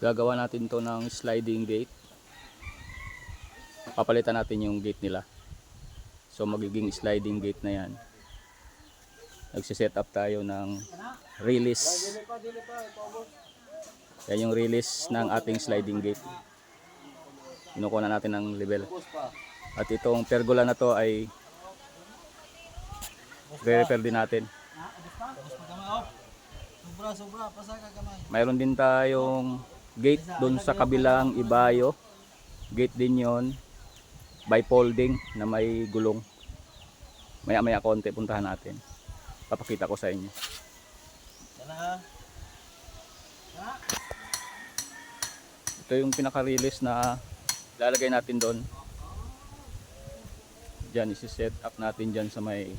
Gagawa natin to ng sliding gate. Papalitan natin yung gate nila. So magiging sliding gate na yan. Nagsiset up tayo ng release. Yan yung release ng ating sliding gate. Kinukuha na natin ng level. At itong pergola na to ay re-repair din natin. Mayroon din tayong gate doon sa kabilang ibayo. Gate din yon, by folding na may gulong. Maya maya konti puntahan natin. Papakita ko sa inyo. Ito yung pinaka-release na lalagay natin doon. Diyan isi-set up natin diyan sa may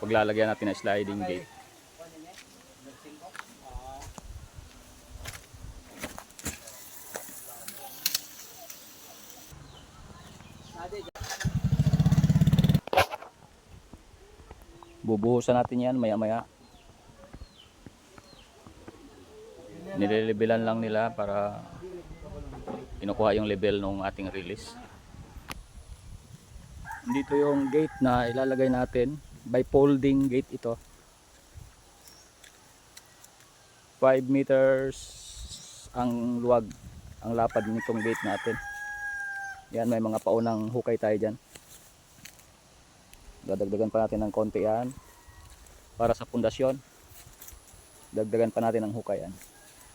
paglalagyan natin ng sliding gate. Bubuhusan natin yan maya maya. Nilelevelan lang nila para kinukuha yung level ng ating release. Dito yung gate na ilalagay natin, by folding gate ito. 5 meters ang luwag, ang lapad nitong gate natin. Yan, may mga paunang hukay tayo dyan. Dadagdagan pa natin ng konti yan para sa pundasyon. Dagdagan pa natin ng hukay yan.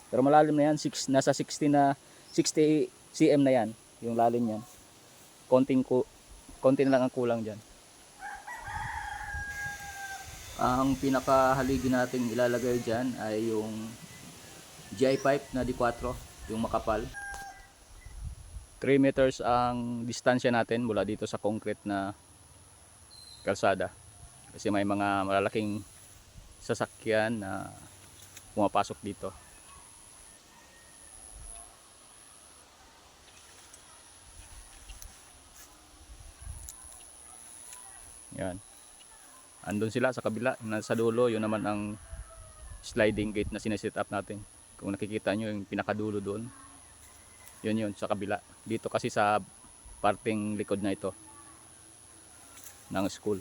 Pero malalim na yan, nasa 60 cm na yan, yung lalim yan. Konti na lang ang kulang dyan. Ang pinakahaligi nating ilalagay dyan ay yung GI pipe na D4, yung makapal. 3 meters ang distansya natin mula dito sa concrete na kalsada. Kasi may mga malalaking sasakyan na pumapasok dito. Yan. Andun sila sa kabila, nasa dulo, yun naman ang sliding gate na sineset up natin. Kung nakikita nyo yung pinakadulo doon, yun sa kabila. Dito kasi sa parting likod na ito ng school.